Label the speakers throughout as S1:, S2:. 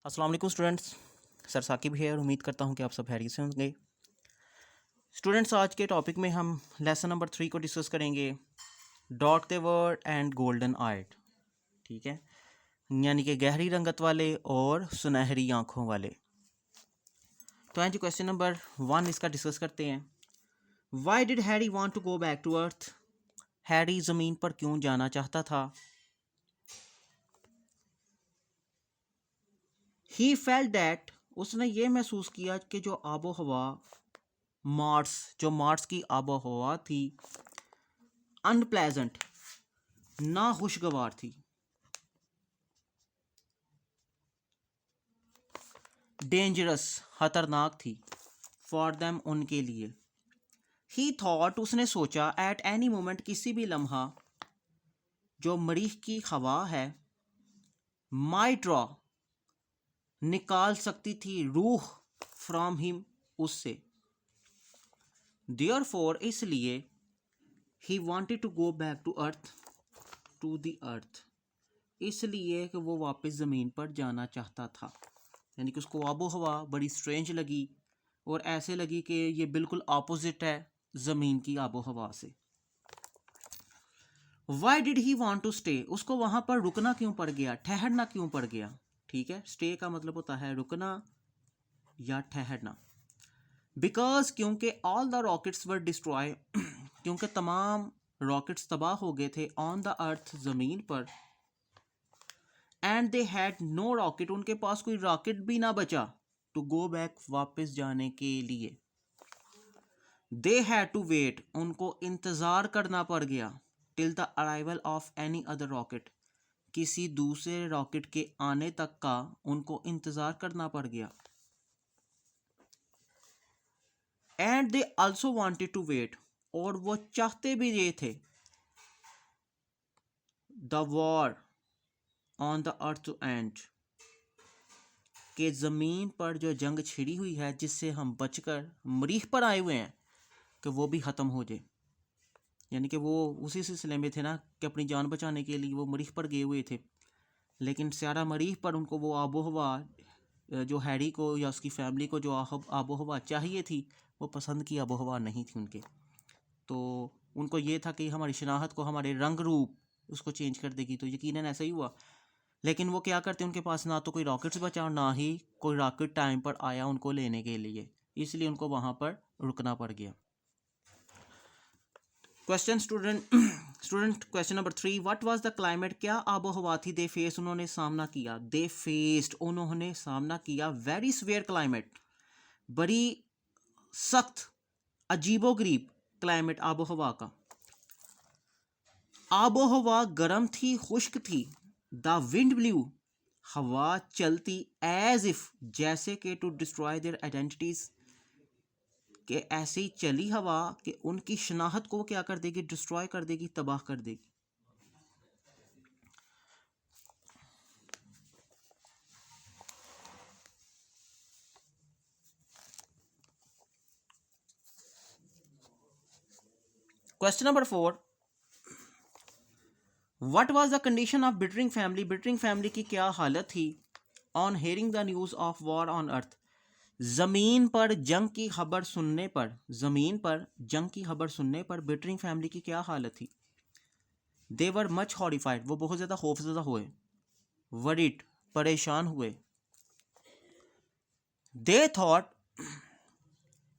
S1: अस्सलाम वालेकुम students. Sir Saqib है और उम्मीद करता हूँ कि आप सब खैरियत से होंगे। स्टूडेंट्स, आज के टॉपिक में हम लेसन नंबर 3 को डिस्कस करेंगे, dot the word and golden eyed. ठीक है, यानी कि गहरी रंगत वाले और सुनहरी आँखों वाले। तो आज क्वेश्चन नंबर 1 इसका डिस्कस करते हैं। Why did Harry want to go back to earth? Harry ज़मीन पर क्यों जाना चाहता था? ही फेल्ट दैट, उसने ये महसूस किया कि जो आबो हवा मार्स की आबो हवा थी, अनप्लेजेंट, ना खुशगवार थी, डेंजरस, खतरनाक थी, फॉर देम, उनके लिए। ही थॉट, उसने सोचा, एट एनी मोमेंट, किसी भी लम्हा, जो मरीख की हवा है, माई ड्रॉ, निकाल सकती थी रूह, फ्रॉम हिम, उससे। देयरफॉर, इसलिए, he wanted to go back to earth, to the earth, इसलिए कि वो वापस ज़मीन पर जाना चाहता था। यानी कि उसको आबो हवा बड़ी स्ट्रेंज लगी और ऐसे लगी कि ये बिल्कुल अपोजिट है ज़मीन की आबो हवा से। Why did he want to stay, उसको वहाँ पर रुकना क्यों पड़ गया, ठहरना क्यों पड़ गया? ठीक है, स्टे का मतलब होता है रुकना या ठहरना। बिकॉज, क्योंकि all the rockets were destroy, क्योंकि तमाम रॉकेट्स तबाह हो गए थे, ऑन द अर्थ, ज़मीन पर। And they had no rocket, उनके पास कोई रॉकेट भी ना बचा, टू गो बैक, वापस जाने के लिए। दे हैड टू वेट, उनको इंतज़ार करना पड़ गया, till the arrival of any other rocket, किसी दूसरे रॉकेट के आने तक का उनको इंतज़ार करना पड़ गया। And they also wanted to wait, और वो चाहते भी ये थे, the war on the earth to end, कि ज़मीन पर जो जंग छिड़ी हुई है जिससे हम बचकर मरीख पर आए हुए हैं, कि वो भी ख़त्म हो जाए। यानी कि वो उसी सिलसिले में थे ना कि अपनी जान बचाने के लिए वो मरीख पर गए हुए थे, लेकिन सारा मरीख पर उनको वो आबो हवा, जो हैरी को या उसकी फैमिली को जो आबो हवा चाहिए थी, वो पसंद की आबो हवा नहीं थी उनके। तो उनको ये था कि हमारी शनाख्त को, हमारे रंग रूप उसको चेंज कर देगी, तो यकीनन ऐसा ही हुआ। लेकिन वो क्या करते, उनके पास ना तो कोई रॉकेट्स बचा और ना ही कोई रॉकेट टाइम पर आया उनको लेने के लिए, इसलिए उनको वहाँ पर रुकना पड़ गया। Question student question number 3, what was the climate, क्या आबो हवा थी, दे फेस, उन्होंने सामना किया, दे फेस्ड, उन्होंने सामना किया, वेरी स्वेयर क्लाइमेट, बड़ी सख्त, अजीबोगरीब क्लाइमेट आबो हवा का। आबो हवा गर्म थी, खुश्क थी, द विंड ब्ल्यू, हवा चलती, एज इफ, जैसे कि, टू डिस्ट्रॉय देयर आइडेंटिटीज, कि ऐसे ही चली हवा कि उनकी शनाख्त को क्या कर देगी, डिस्ट्रॉय कर देगी, तबाह कर देगी। Question number 4, what was the condition of Bittering family, Bittering family की क्या हालत थी, on hearing the news of war on earth, ज़मीन पर जंग की खबर सुनने पर, ज़मीन पर जंग की खबर सुनने पर बिटरिंग फैमिली की क्या हालत थी। दे वर मच हॉरिफाइड, वो बहुत ज़्यादा खौफजदा हुए, वरीड, परेशान हुए, दे थॉट,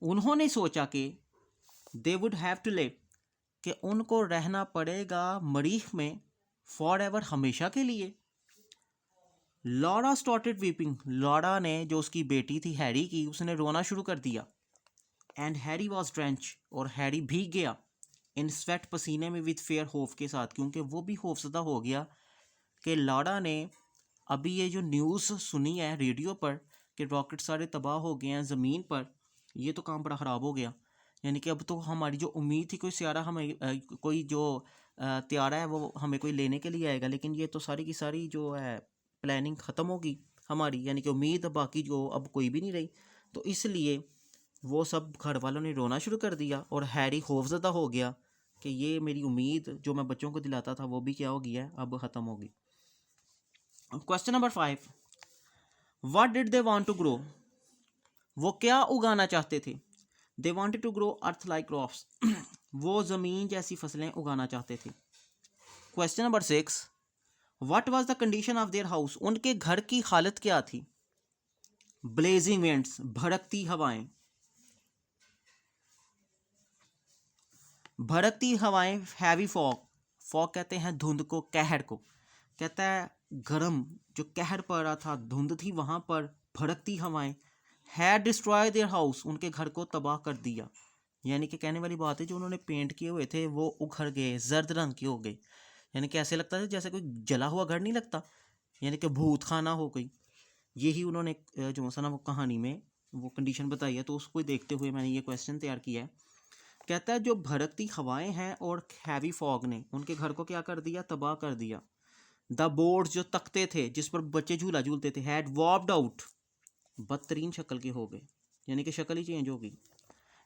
S1: उन्होंने सोचा कि, they would have to live, कि उनको रहना पड़ेगा मरीख में, फॉर एवर, हमेशा के लिए। लॉरा स्टार्टेड वीपिंग, लॉरा ने, जो उसकी बेटी थी हैरी की, उसने रोना शुरू कर दिया। एंड हैरी वॉज ड्रेंच, और हैरी भीग गया, इन स्वेट, पसीने में, विद फेयर, खौफ के साथ, क्योंकि वो भी खौफजदा हो गया कि लॉरा ने अभी ये जो न्यूज़ सुनी है रेडियो पर कि रॉकेट सारे तबाह हो गए हैं ज़मीन पर, ये तो काम बड़ा ख़राब हो गया। यानी कि अब तो हमारी जो उम्मीद थी कोई सियारा हमें कोई जो त्यारा है वो हमें कोई लेने के लिए आएगा, लेकिन ये तो सारी की सारी जो है प्लानिंग ख़त्म होगी हमारी, यानी कि उम्मीद बाकी जो अब कोई भी नहीं रही। तो इसलिए वो सब घर वालों ने रोना शुरू कर दिया और हैरी खौफजदा हो गया कि ये मेरी उम्मीद जो मैं बच्चों को दिलाता था वो भी क्या हो गया है, अब ख़त्म होगी। Question number 5, what did they want to grow, वो क्या उगाना चाहते थे? They wanted to grow earth like crops, वो ज़मीन जैसी फसलें उगाना चाहते थे। Question number 6, what was the condition of their house, उनके घर की हालत क्या थी? ब्लेजिंग विंड्स, भड़कती हवाएं, भड़कती हवाएं, हैवी फॉग, फॉग कहते हैं धुंध को, कहर को, कहता है गर्म जो कहर पड़ रहा था, धुंध थी वहाँ पर, भड़कती हवाएं, हैड डिस्ट्रॉय देयर हाउस, उनके घर को तबाह कर दिया। यानी कि कहने वाली बात है जो उन्होंने पेंट किए हुए थे वो उखड़ गए, जर्द रंग के हो गए, यानी कि ऐसे लगता था जैसे कोई जला हुआ घर नहीं लगता, यानी कि भूत खाना हो गई। यही उन्होंने जो सा ना वो कहानी में वो कंडीशन बताई है, तो उसको देखते हुए मैंने ये क्वेश्चन तैयार किया है। कहता है जो भड़कती हवाएं हैं और हैवी फॉग ने उनके घर को क्या कर दिया? तबाह कर दिया। द बोर्ड्स, जो तख्ते थे जिस पर बच्चे झूला झूलते थे, हैड वॉप्ड आउट, बदतरीन शक्ल के हो गए, यानी कि शक्ल ही चेंज हो गई।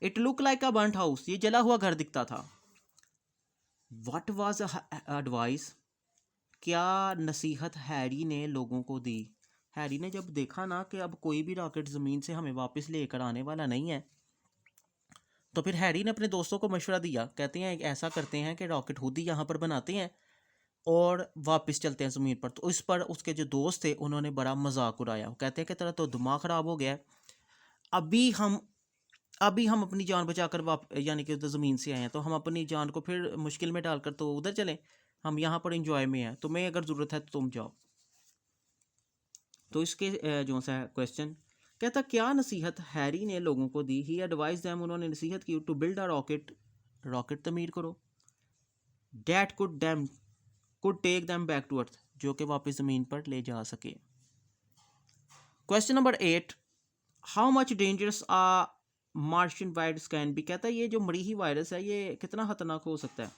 S1: It look like a burnt house, ये जला हुआ घर दिखता था। व्हाट वाज एडवाइस, क्या नसीहत हैरी ने लोगों को दी? हैरी ने जब देखा ना कि अब कोई भी रॉकेट ज़मीन से हमें वापस लेकर आने वाला नहीं है, तो फिर हैरी ने अपने दोस्तों को मशवरा दिया। कहते हैं ऐसा करते हैं कि रॉकेट खुद ही यहाँ पर बनाते हैं और वापस चलते हैं ज़मीन पर। तो इस पर उसके जो दोस्त थे उन्होंने बड़ा मजाक उड़ाया। वो कहते हैं कि तेरा तो दिमाग ख़राब हो गया है, अभी हम अपनी जान बचाकर यानी कि उधर ज़मीन से आए हैं, तो हम अपनी जान को फिर मुश्किल में डालकर तो उधर चलें? हम यहाँ पर इंजॉय में हैं, तुम्हें अगर ज़रूरत है तो तुम जाओ। तो इसके जो सा क्वेश्चन कहता क्या नसीहत हैरी ने लोगों को दी? ही एडवाइज दैम, उन्होंने नसीहत की, to build a rocket, rocket तमीर करो, that could take them back to earth, जो कि वापस ज़मीन पर ले जा सके। Question number 8, how much dangerous a Martian virus can be, कहता है ये जो मरीही वायरस है ये कितना खतरनाक हो सकता है?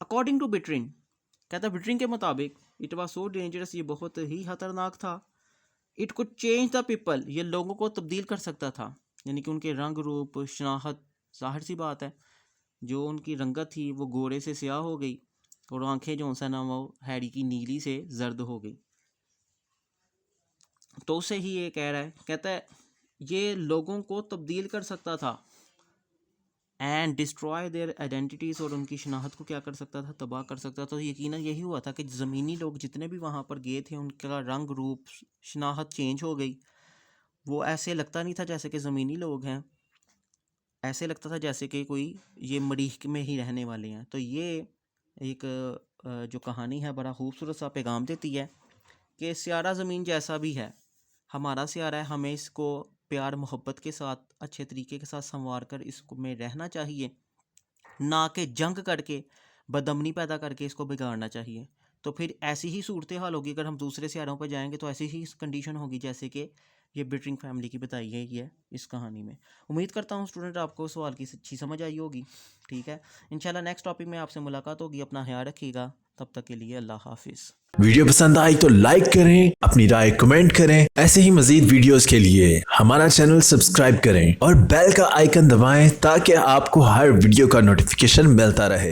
S1: अकॉर्डिंग टू बिटरिंग, कहता है बिटरिंग के मुताबिक, इट वाज सो डेंजरस, ये बहुत ही खतरनाक था। It could change the people, ये लोगों को तब्दील कर सकता था, यानी कि उनके रंग रूप शनाहत, जाहिर सी बात है जो उनकी रंगत थी वो गोरे से स्याह हो गई और आंखें जो सा ना वो हैरी की नीली से जर्द हो गई। तो उसे ही ये कह रहा है, कहता है ये लोगों को तब्दील कर सकता था, एंड डिस्ट्रॉय देयर आइडेंटिटीज़, और उनकी शनाहत को क्या कर सकता था? तबाह कर सकता था। तो यकीनन यही हुआ था कि ज़मीनी लोग जितने भी वहाँ पर गए थे उनका रंग रूप शनाहत चेंज हो गई। वो ऐसे लगता नहीं था जैसे कि ज़मीनी लोग हैं, ऐसे लगता था जैसे कि कोई ये मरीख में ही रहने वाले हैं। तो ये एक जो कहानी है बड़ा खूबसूरत सा पैगाम देती है कि स्यारा ज़मीन जैसा भी है, हमारा स्यारा है, हमें इसको प्यार मोहब्बत के साथ अच्छे तरीके के साथ संवार कर इसको में रहना चाहिए, ना कि जंग करके बदअमनी पैदा करके इसको बिगाड़ना चाहिए। तो फिर ऐसी ही सूरत हाल होगी, अगर हम दूसरे स्यारों पर जाएंगे तो ऐसी ही कंडीशन होगी जैसे कि ये बिटरिंग फैमिली की बताई गई है इस कहानी में। उम्मीद करता हूँ स्टूडेंट आपको सवाल की अच्छी समझ आई होगी। ठीक है, इंशाल्लाह नेक्स्ट टॉपिक में आपसे मुलाकात होगी। अपना ख्याल रखिएगा, तब तक के लिए अल्लाह हाफिज़।
S2: वीडियो पसंद आई तो लाइक करें, अपनी राय कमेंट करें। ऐसे ही मजीद वीडियोस के लिए हमारा चैनल सब्सक्राइब करें और बेल का आइकन दबाएं ताकि आपको हर वीडियो का नोटिफिकेशन मिलता रहे।